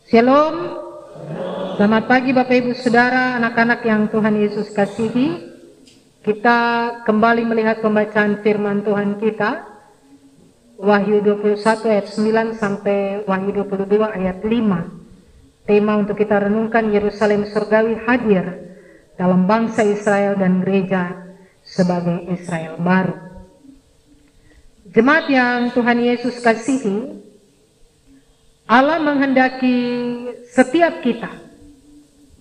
Shalom. Selamat pagi Bapak Ibu Saudara, anak-anak yang Tuhan Yesus kasihi. Kita kembali melihat pembacaan firman Tuhan kita, Wahyu 21 ayat 9 sampai Wahyu 22 ayat 5. Tema untuk kita renungkan, Yerusalem surgawi hadir dalam bangsa Israel dan gereja sebagai Israel baru. Jemaat yang Tuhan Yesus kasihi, Allah menghendaki setiap kita,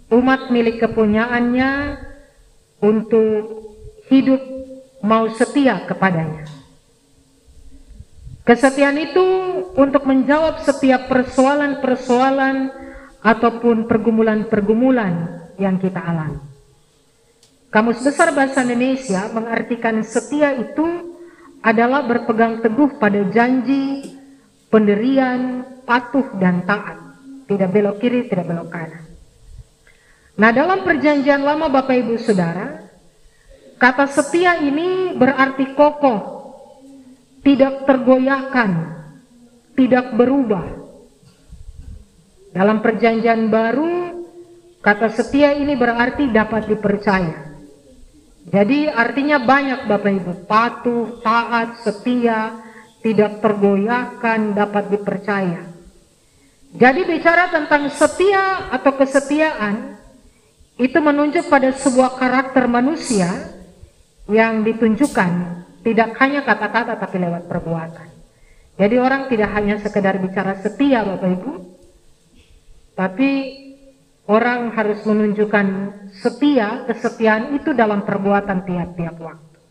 umat milik kepunyaannya, untuk hidup mau setia kepadanya. Kesetiaan itu untuk menjawab setiap persoalan-persoalan ataupun pergumulan-pergumulan yang kita alami. Kamus Besar Bahasa Indonesia mengartikan setia itu adalah berpegang teguh pada janji, pendirian, patuh dan taat, tidak belok kiri, tidak belok kanan. Nah, dalam perjanjian lama Bapak Ibu Saudara, kata setia ini berarti kokoh, tidak tergoyahkan, tidak berubah. Dalam perjanjian baru, kata setia ini berarti dapat dipercaya. Jadi artinya banyak Bapak Ibu, patuh, taat, setia, tidak tergoyahkan, dapat dipercaya. Jadi bicara tentang setia atau kesetiaan, itu menunjuk pada sebuah karakter manusia yang ditunjukkan tidak hanya kata-kata tapi lewat perbuatan. Jadi orang tidak hanya sekedar bicara setia Bapak Ibu, tapi orang harus menunjukkan setia, kesetiaan itu dalam perbuatan tiap-tiap waktu.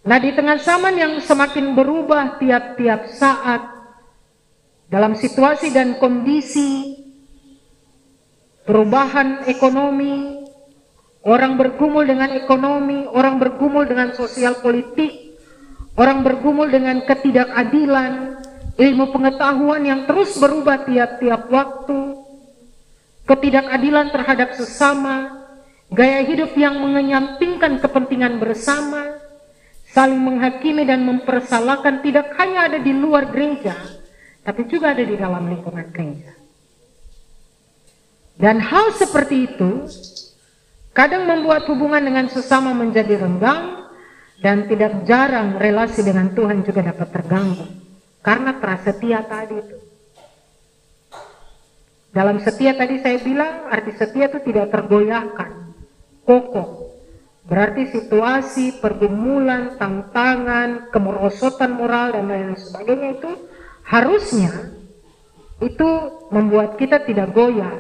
Nah, di tengah zaman yang semakin berubah tiap-tiap saat, dalam situasi dan kondisi perubahan ekonomi, orang bergumul dengan ekonomi, orang bergumul dengan sosial politik, orang bergumul dengan ketidakadilan, ilmu pengetahuan yang terus berubah tiap-tiap waktu, ketidakadilan terhadap sesama, gaya hidup yang mengenyampingkan kepentingan bersama, saling menghakimi dan mempersalahkan tidak hanya ada di luar gereja, tapi juga ada di dalam lingkungan gereja. Dan hal seperti itu kadang membuat hubungan dengan sesama menjadi renggang, dan tidak jarang relasi dengan Tuhan juga dapat terganggu karena prasetia tadi itu. Dalam setia tadi saya bilang, arti setia itu tidak tergoyahkan, kokoh. Berarti situasi, pergumulan, tantangan, kemerosotan moral dan lain sebagainya itu harusnya itu membuat kita tidak goyah,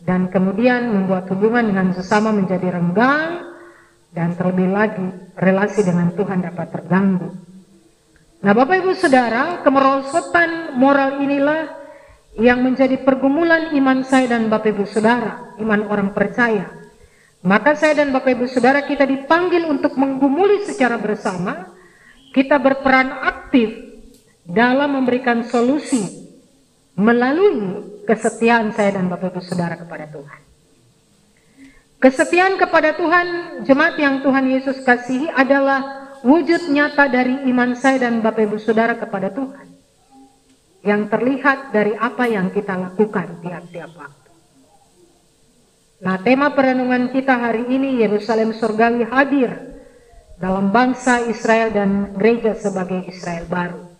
dan kemudian membuat hubungan dengan sesama menjadi renggang, dan terlebih lagi relasi dengan Tuhan dapat terganggu. Nah Bapak Ibu Saudara, kemerosotan moral inilah yang menjadi pergumulan iman saya dan Bapak Ibu Saudara, iman orang percaya. Maka saya dan Bapak Ibu Saudara kita dipanggil untuk menggumuli secara bersama, kita berperan aktif dalam memberikan solusi melalui kesetiaan saya dan Bapak Ibu Saudara kepada Tuhan. Kesetiaan kepada Tuhan, jemaat yang Tuhan Yesus kasihi, adalah wujud nyata dari iman saya dan Bapak Ibu Saudara kepada Tuhan, yang terlihat dari apa yang kita lakukan tiap-tiap waktu. Nah, tema perenungan kita hari ini, Yerusalem surgawi hadir dalam bangsa Israel dan gereja sebagai Israel baru.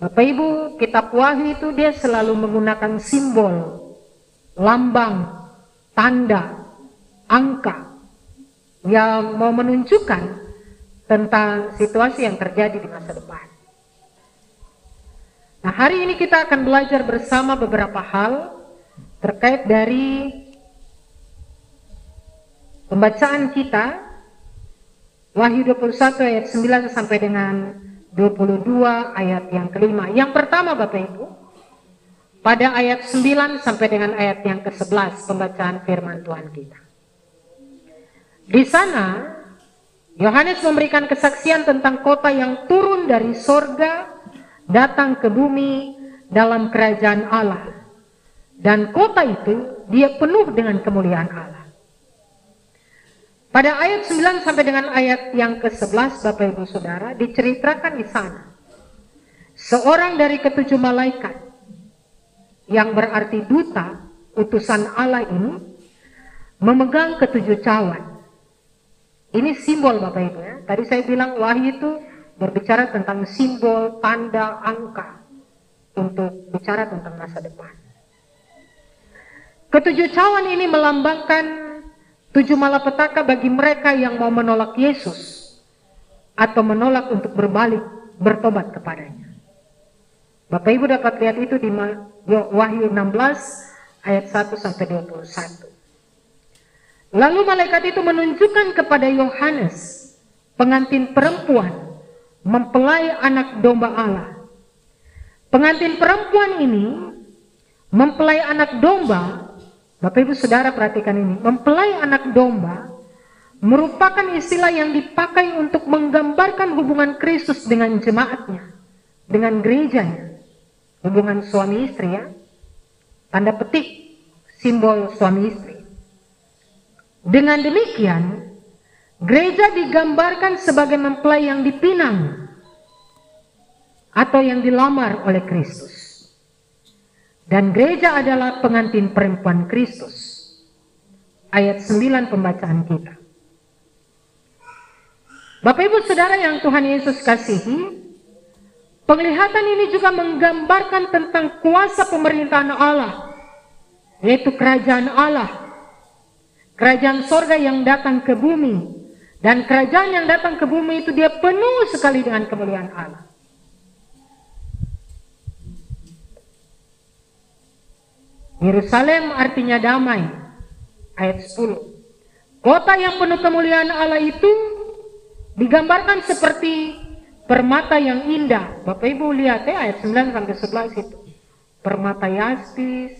Bapak Ibu, kitab Wahyu itu dia selalu menggunakan simbol, lambang, tanda, angka yang mau menunjukkan tentang situasi yang terjadi di masa depan. Nah, hari ini kita akan belajar bersama beberapa hal terkait dari pembacaan kita, Wahyu 21 ayat 9 sampai dengan 22 ayat yang kelima. Yang pertama Bapak Ibu, pada ayat 9 sampai dengan ayat yang ke-11 pembacaan firman Tuhan kita. Di sana, Yohanes memberikan kesaksian tentang kota yang turun dari sorga, datang ke bumi dalam kerajaan Allah. Dan kota itu dia penuh dengan kemuliaan Allah. Pada ayat 9 sampai dengan ayat yang ke-11 Bapak Ibu Saudara diceritakan di sana. Seorang dari ketujuh malaikat yang berarti duta, utusan Allah ini, memegang ketujuh cawan. Ini simbol Bapak Ibu ya. Tadi saya bilang wahyu itu berbicara tentang simbol, tanda, angka untuk bicara tentang masa depan. Ketujuh cawan ini melambangkan 7 malapetaka bagi mereka yang mau menolak Yesus atau menolak untuk berbalik, bertobat kepadanya. Bapak Ibu dapat lihat itu di Wahyu 16 ayat 1 sampai 21. Lalu malaikat itu menunjukkan kepada Yohanes, pengantin perempuan, mempelai anak domba Allah. Pengantin perempuan ini, mempelai anak domba, Bapak Ibu Saudara perhatikan ini, mempelai anak domba merupakan istilah yang dipakai untuk menggambarkan hubungan Kristus dengan jemaatnya, dengan gerejanya, hubungan suami istri ya, tanda petik simbol suami istri. Dengan demikian, gereja digambarkan sebagai mempelai yang dipinang atau yang dilamar oleh Kristus. Dan gereja adalah pengantin perempuan Kristus. Ayat 9 pembacaan kita. Bapak Ibu Saudara yang Tuhan Yesus kasihi, penglihatan ini juga menggambarkan tentang kuasa pemerintahan Allah, yaitu kerajaan Allah. Kerajaan sorga yang datang ke bumi. Dan kerajaan yang datang ke bumi itu dia penuh sekali dengan kemuliaan Allah. Yerusalem artinya damai. Ayat 10. Kota yang penuh kemuliaan Allah itu digambarkan seperti permata yang indah. Bapak Ibu lihat ya ayat 9 sampai 11 itu. Permata yaspis,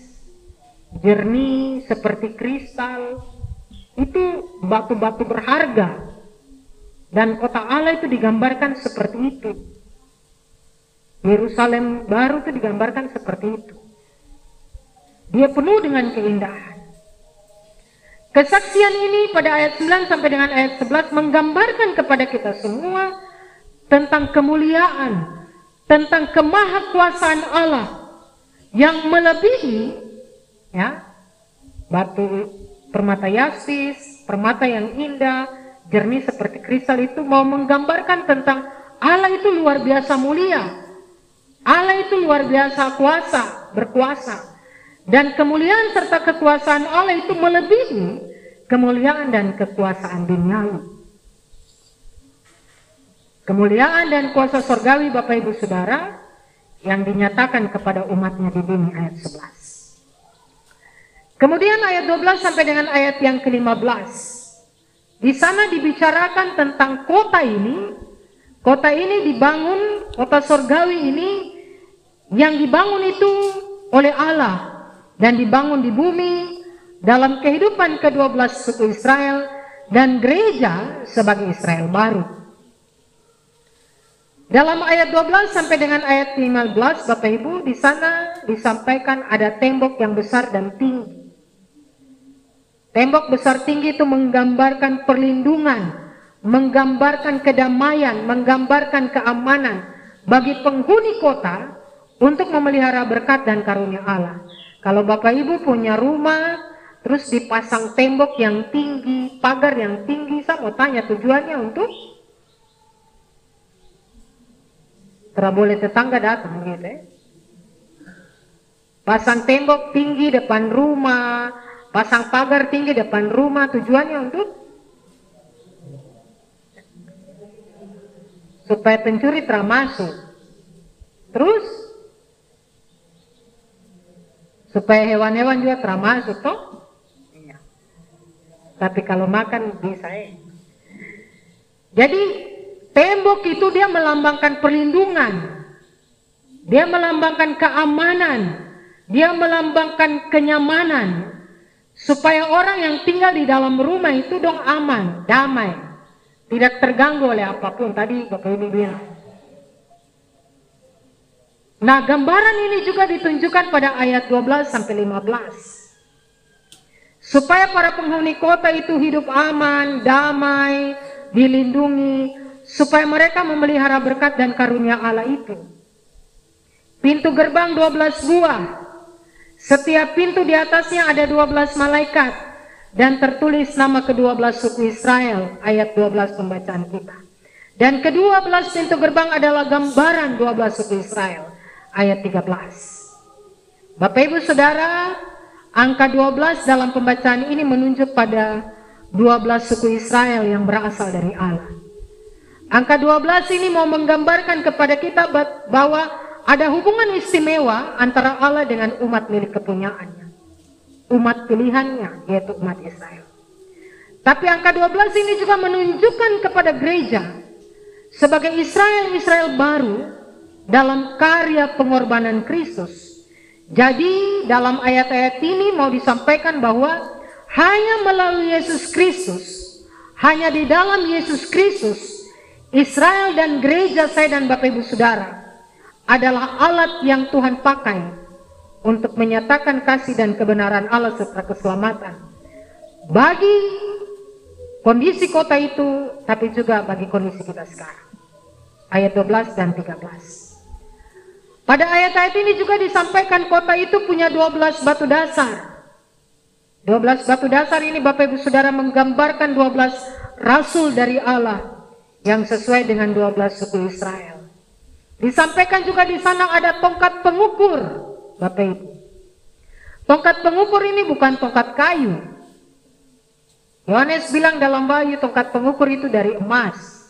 jernih seperti kristal. Itu batu-batu berharga. Dan kota Allah itu digambarkan seperti itu. Yerusalem baru itu digambarkan seperti itu. Dia penuh dengan keindahan. Kesaksian ini pada ayat 9 sampai dengan ayat 11 menggambarkan kepada kita semua tentang kemuliaan, tentang kemahakuasaan Allah yang melebihi ya, batu permata yaspis, permata yang indah, jernih seperti kristal itu mau menggambarkan tentang Allah itu luar biasa mulia. Allah itu luar biasa berkuasa. Dan kemuliaan serta kekuasaan Allah itu melebihi kemuliaan dan kekuasaan duniawi. Kemuliaan dan kuasa surgawi Bapak Ibu Saudara yang dinyatakan kepada umatnya di bumi ayat 11. Kemudian ayat 12 sampai dengan ayat yang ke-15. Di sana dibicarakan tentang kota ini. Kota ini dibangun, kota surgawi ini yang dibangun itu oleh Allah dan dibangun di bumi dalam kehidupan ke-12 suku Israel dan gereja sebagai Israel baru. Dalam ayat 12 sampai dengan ayat 15 Bapak Ibu di sana disampaikan ada tembok yang besar dan tinggi. Tembok besar tinggi itu menggambarkan perlindungan, menggambarkan kedamaian, menggambarkan keamanan bagi penghuni kota untuk memelihara berkat dan karunia Allah. Kalau Bapak Ibu punya rumah, terus dipasang tembok yang tinggi, pagar yang tinggi, saya mau tanya tujuannya untuk? Tidak boleh tetangga datang gitu ya. Pasang tembok tinggi depan rumah, pasang pagar tinggi depan rumah, tujuannya untuk? Supaya pencuri tidak masuk. Terus? Supaya hewan-hewan juga tidak masuk, toh? Iya. Tapi kalau makan bisa ya. Jadi, tembok itu dia melambangkan perlindungan. Dia melambangkan keamanan. Dia melambangkan kenyamanan. Supaya orang yang tinggal di dalam rumah itu dong aman, damai. Tidak terganggu oleh apapun. Tadi Bapak Ibu bilang. Nah, gambaran ini juga ditunjukkan pada ayat 12 sampai 15. Supaya para penghuni kota itu hidup aman, damai, dilindungi, supaya mereka memelihara berkat dan karunia Allah itu. Pintu gerbang 12 buah. Setiap pintu di atasnya ada 12 malaikat dan tertulis nama ke-12 suku Israel, ayat 12 pembacaan kita. Dan ke-12 pintu gerbang adalah gambaran 12 suku Israel, ayat 13. Bapak Ibu Saudara, angka 12 dalam pembacaan ini menunjuk pada 12 suku Israel yang berasal dari Allah. Angka 12 ini mau menggambarkan kepada kita bahwa ada hubungan istimewa antara Allah dengan umat milik kepunyaannya, umat pilihannya, yaitu umat Israel. Tapi angka 12 ini juga menunjukkan kepada gereja sebagai Israel baru dalam karya pengorbanan Kristus. Jadi dalam ayat-ayat ini mau disampaikan bahwa hanya melalui Yesus Kristus, hanya di dalam Yesus Kristus, Israel dan gereja saya dan Bapak Ibu Saudara adalah alat yang Tuhan pakai untuk menyatakan kasih dan kebenaran Allah serta keselamatan bagi kondisi kota itu, tapi juga bagi kondisi kita sekarang. Ayat 12 dan 13. Pada ayat-ayat ini juga disampaikan kota itu punya 12 batu dasar. 12 batu dasar ini Bapak Ibu Saudara menggambarkan 12 rasul dari Allah yang sesuai dengan 12 suku Israel. Disampaikan juga di sana ada tongkat pengukur, Bapak Ibu. Tongkat pengukur ini bukan tongkat kayu. Yohanes bilang dalam Wahyu tongkat pengukur itu dari emas.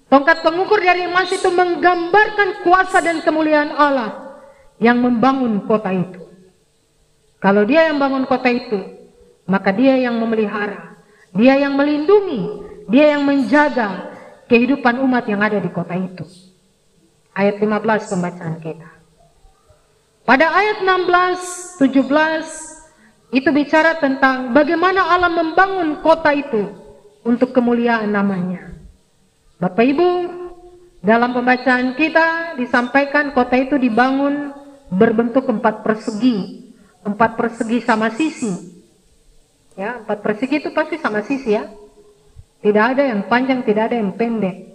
Tongkat pengukur dari emas itu menggambarkan kuasa dan kemuliaan Allah yang membangun kota itu. Kalau dia yang bangun kota itu, maka dia yang memelihara, dia yang melindungi, dia yang menjaga kehidupan umat yang ada di kota itu. Ayat 15 pembacaan kita. Pada ayat 16, 17 itu bicara tentang bagaimana Allah membangun kota itu untuk kemuliaan namanya. Bapak Ibu, dalam pembacaan kita disampaikan kota itu dibangun berbentuk 4 persegi. 4 persegi sama sisi. Ya, 4 persegi itu pasti sama sisi ya. Tidak ada yang panjang, tidak ada yang pendek.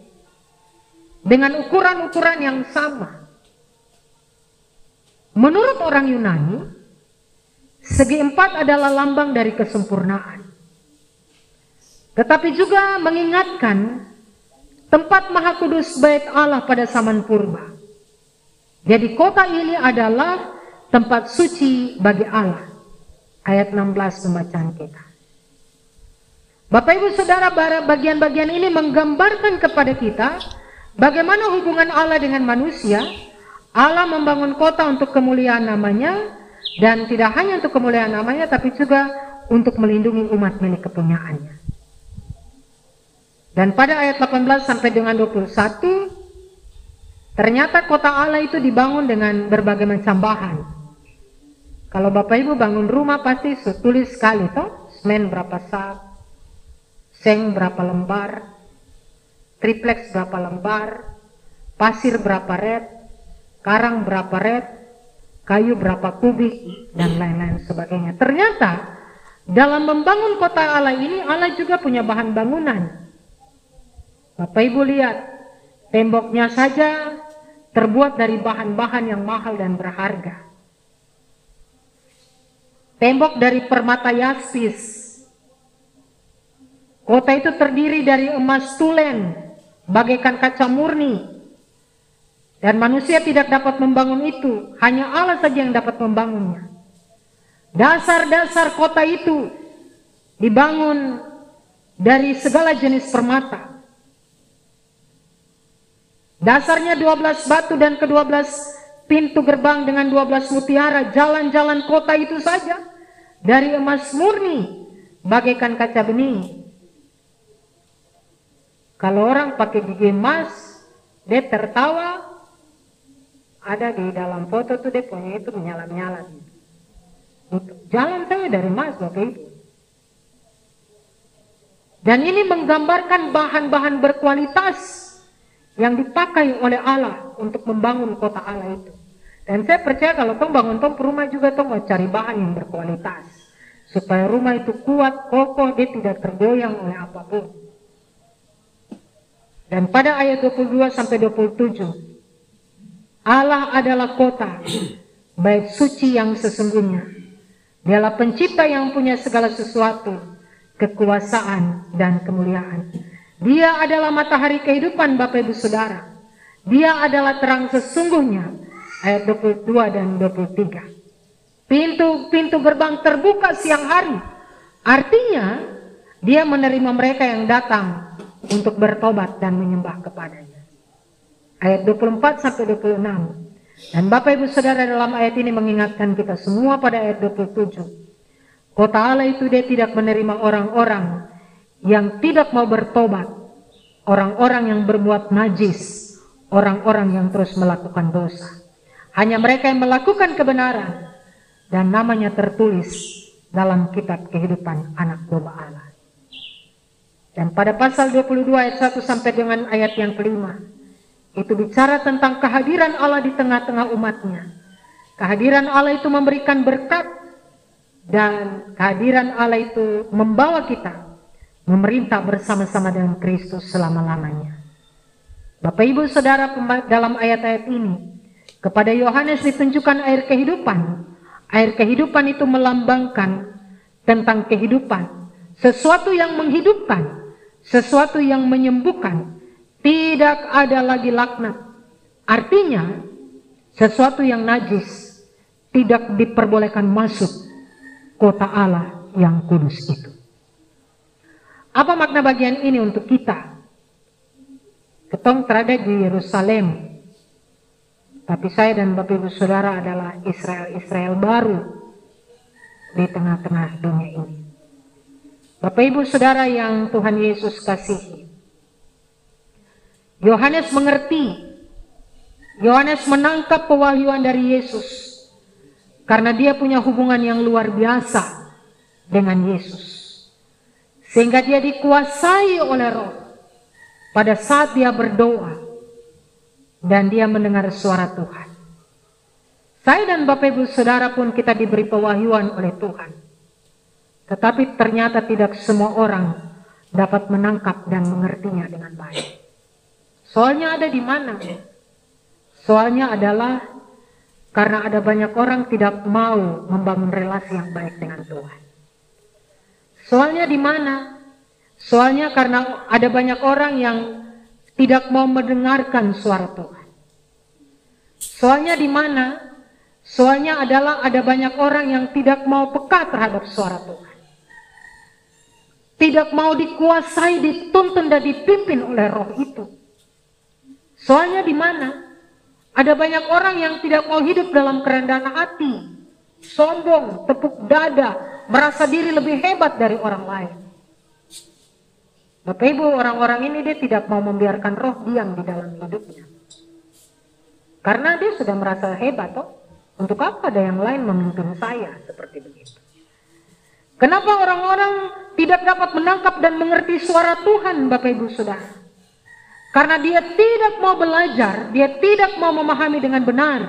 Dengan ukuran-ukuran yang sama. Menurut orang Yunani, segi 4 adalah lambang dari kesempurnaan. Tetapi juga mengingatkan tempat Maha Kudus Bait Allah pada zaman purba. Jadi kota ini adalah tempat suci bagi Allah. Ayat 16 pembacaan kita. Bapak Ibu Saudara, bagian-bagian ini menggambarkan kepada kita bagaimana hubungan Allah dengan manusia. Allah membangun kota untuk kemuliaan namanya, dan tidak hanya untuk kemuliaan namanya, tapi juga untuk melindungi umat milik kepunyaannya. Dan pada ayat 18 sampai dengan 21, ternyata kota Allah itu dibangun dengan berbagai macam bahan. Kalau Bapak Ibu bangun rumah pasti tulis sekali toh, semen berapa sak, seng berapa lembar, triplex berapa lembar, pasir berapa red, karang berapa red, kayu berapa kubik, dan lain-lain sebagainya. Ternyata dalam membangun kota Allah ini, Allah juga punya bahan bangunan. Bapak Ibu lihat, temboknya saja terbuat dari bahan-bahan yang mahal dan berharga. Tembok dari permata yaspis. Kota itu terdiri dari emas tulen, bagaikan kaca murni. Dan manusia tidak dapat membangun itu, hanya Allah saja yang dapat membangunnya. Dasar-dasar kota itu dibangun dari segala jenis permata. Dasarnya 12 batu dan ke-12 pintu gerbang dengan 12 mutiara. Jalan-jalan kota itu saja dari emas murni, bagaikan kaca bening. Kalau orang pakai gigi emas, dia tertawa. Ada di dalam foto tuh dia punya itu menyala-nyala. Jalan saya dari emas, Bapak Ibu. Dan ini menggambarkan bahan-bahan berkualitas yang dipakai oleh Allah untuk membangun kota Allah itu. Dan saya percaya kalau tong bangun tong rumah juga tong mau cari bahan yang berkualitas. Supaya rumah itu kuat, kokoh, dia tidak tergoyang oleh apapun. Dan pada ayat 22 sampai 27, Allah adalah kota bait suci yang sesungguhnya. Dialah pencipta yang punya segala sesuatu, kekuasaan dan kemuliaan. Dia adalah matahari kehidupan Bapak Ibu Saudara. Dia adalah terang sesungguhnya. Ayat 22 dan 23. Pintu gerbang terbuka siang hari. Artinya dia menerima mereka yang datang untuk bertobat dan menyembah kepadanya. Ayat 24 sampai 26. Dan Bapak Ibu Saudara dalam ayat ini mengingatkan kita semua pada ayat 27. Kota Allah itu dia tidak menerima orang-orang yang tidak mau bertobat, orang-orang yang berbuat najis, orang-orang yang terus melakukan dosa. Hanya mereka yang melakukan kebenaran dan namanya tertulis dalam kitab kehidupan anak domba Allah. Dan pada pasal 22 ayat 1 sampai dengan ayat yang kelima, itu bicara tentang kehadiran Allah di tengah-tengah umatnya. Kehadiran Allah itu memberikan berkat, dan kehadiran Allah itu membawa kita memerintah bersama-sama dengan Kristus selama-lamanya. Bapak Ibu Saudara, dalam ayat-ayat ini kepada Yohanes ditunjukkan air kehidupan. Air kehidupan itu melambangkan tentang kehidupan, sesuatu yang menghidupkan, sesuatu yang menyembuhkan. Tidak ada lagi laknat. Artinya sesuatu yang najis tidak diperbolehkan masuk kota Allah yang kudus itu. Apa makna bagian ini untuk kita? Ketong terada di Yerusalem, tapi saya dan Bapak Ibu Saudara adalah Israel baru di tengah-tengah dunia ini. Bapak Ibu Saudara yang Tuhan Yesus kasihi, Yohanes mengerti, Yohanes menangkap pewahyuan dari Yesus karena dia punya hubungan yang luar biasa dengan Yesus, sehingga dia dikuasai oleh Roh pada saat dia berdoa dan dia mendengar suara Tuhan. Saya dan Bapak Ibu Saudara pun kita diberi pewahyuan oleh Tuhan, tetapi ternyata tidak semua orang dapat menangkap dan mengertinya dengan baik. Soalnya ada di mana? Soalnya adalah karena ada banyak orang tidak mau membangun relasi yang baik dengan Tuhan. Soalnya di mana? Soalnya karena ada banyak orang yang tidak mau mendengarkan suara Tuhan. Soalnya di mana? Soalnya adalah ada banyak orang yang tidak mau peka terhadap suara Tuhan. Tidak mau dikuasai, dituntun dan dipimpin oleh Roh itu. Soalnya di mana? Ada banyak orang yang tidak mau hidup dalam kerendahan hati, sombong, tepuk dada, merasa diri lebih hebat dari orang lain. Bapak Ibu, orang-orang ini dia tidak mau membiarkan Roh diam di dalam hidupnya. Karena dia sudah merasa hebat, toh. Untuk apa ada yang lain memimpin saya seperti begitu? Kenapa orang-orang tidak dapat menangkap dan mengerti suara Tuhan, Bapak Ibu Saudara? Karena dia tidak mau belajar, dia tidak mau memahami dengan benar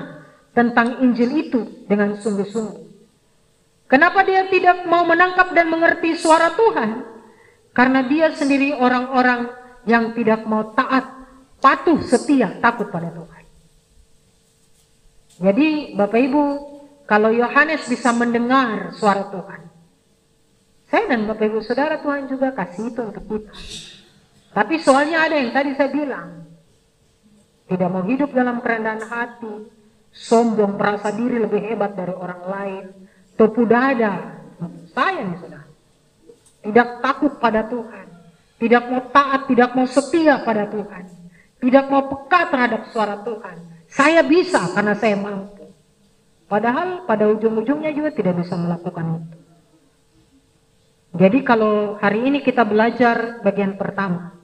tentang Injil itu dengan sungguh-sungguh. Kenapa dia tidak mau menangkap dan mengerti suara Tuhan? Karena dia sendiri orang-orang yang tidak mau taat, patuh, setia, takut pada Tuhan. Jadi Bapak Ibu, kalau Yohanes bisa mendengar suara Tuhan, saya dan Bapak Ibu Saudara, Tuhan juga kasih itu untuk kita. Tapi soalnya ada yang tadi saya bilang, tidak mau hidup dalam kerendahan hati, sombong, merasa diri lebih hebat dari orang lain, tepu dada. Saya nih saudara, tidak takut pada Tuhan, tidak mau taat, tidak mau setia pada Tuhan, tidak mau peka terhadap suara Tuhan. Saya bisa karena saya mampu. Padahal pada ujung-ujungnya juga tidak bisa melakukan itu. Jadi kalau hari ini kita belajar bagian pertama,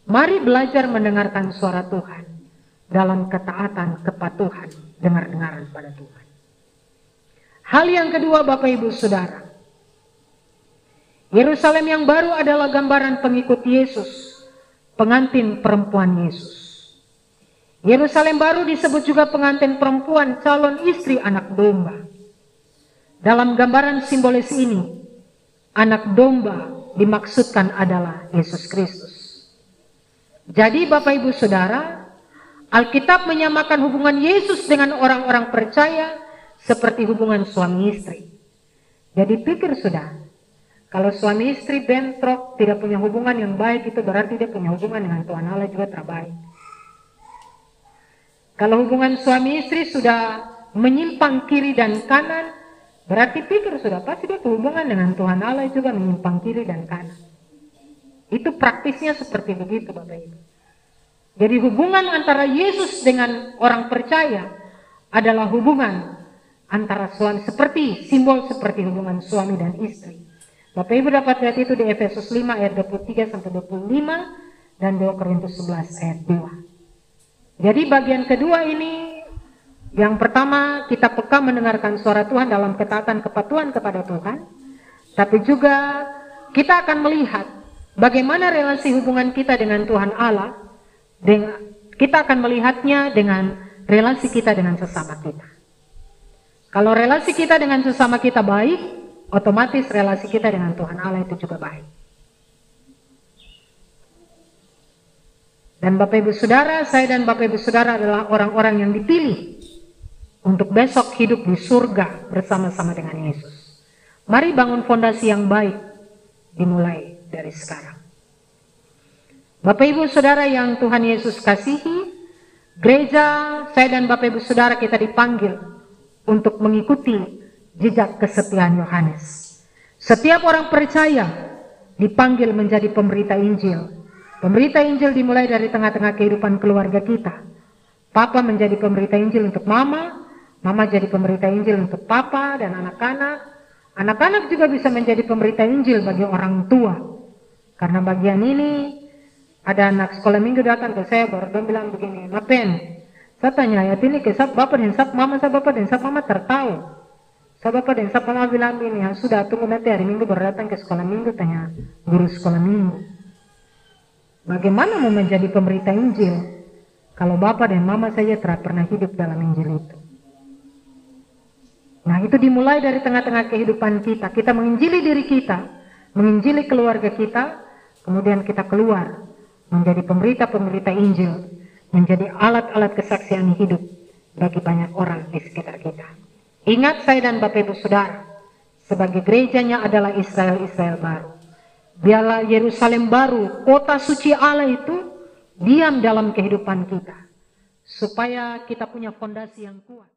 mari belajar mendengarkan suara Tuhan dalam ketaatan, kepatuhan, dengar-dengaran pada Tuhan. Hal yang kedua Bapak Ibu Saudara, Yerusalem yang baru adalah gambaran pengikut Yesus, pengantin perempuan Yesus. Yerusalem baru disebut juga pengantin perempuan calon istri anak domba. Dalam gambaran simbolis ini, anak domba dimaksudkan adalah Yesus Kristus. Jadi Bapak Ibu Saudara, Alkitab menyamakan hubungan Yesus dengan orang-orang percaya seperti hubungan suami istri. Jadi pikir sudah, kalau suami istri bentrok, tidak punya hubungan yang baik, itu berarti dia punya hubungan dengan Tuhan Allah juga terbaik. Kalau hubungan suami istri sudah menyimpang kiri dan kanan, berarti pikir sudah pasti dia hubungan dengan Tuhan Allah juga menyimpang kiri dan kanan. Itu praktisnya seperti begitu Bapak Ibu. Jadi hubungan antara Yesus dengan orang percaya adalah hubungan antara suami, seperti simbol seperti hubungan suami dan istri. Bapak Ibu dapat lihat itu di Efesus 5 ayat 23 sampai 25 dan 2 Korintus 11 ayat 2. Jadi bagian kedua ini, yang pertama kita peka mendengarkan suara Tuhan dalam ketaatan kepatuhan kepada Tuhan, tapi juga kita akan melihat bagaimana relasi hubungan kita dengan Tuhan Allah. Kita akan melihatnya dengan relasi kita dengan sesama kita. Kalau relasi kita dengan sesama kita baik, otomatis relasi kita dengan Tuhan Allah itu juga baik. Dan Bapak Ibu Saudara, saya dan Bapak Ibu Saudara adalah orang-orang yang dipilih untuk besok hidup di surga bersama-sama dengan Yesus. Mari bangun fondasi yang baik, dimulai dari sekarang. Bapak Ibu Saudara yang Tuhan Yesus kasihi, gereja, saya dan Bapak Ibu Saudara kita dipanggil untuk mengikuti jejak kesetiaan Yohanes. Setiap orang percaya dipanggil menjadi pemberita Injil. Pemberita Injil dimulai dari tengah-tengah kehidupan keluarga kita. Papa menjadi pemberita Injil untuk mama, mama jadi pemberita Injil untuk papa dan anak-anak. Anak-anak juga bisa menjadi pemberita Injil bagi orang tua. Karena bagian ini, ada anak sekolah minggu datang ke saya, baru dia bilang begini, Mapen, saya tanya ayat ini ke sab bapak dan sab mama, saya bapak dan sab mama tertahu. Saya bapak dan sab mama bilang begini, ya sudah tunggu nanti hari minggu baru datang ke sekolah minggu, tanya guru sekolah minggu. Bagaimana mau menjadi pemberita Injil kalau bapak dan mama saja tidak pernah hidup dalam Injil itu? Nah itu dimulai dari tengah-tengah kehidupan kita. Kita menginjili diri kita, menginjili keluarga kita, kemudian kita keluar menjadi pemberita-pemberita Injil, menjadi alat-alat kesaksian hidup bagi banyak orang di sekitar kita. Ingat saya dan Bapak Ibu Saudara, sebagai gerejanya adalah Israel baru. Biarlah Yerusalem baru, kota suci Allah itu diam dalam kehidupan kita, supaya kita punya fondasi yang kuat.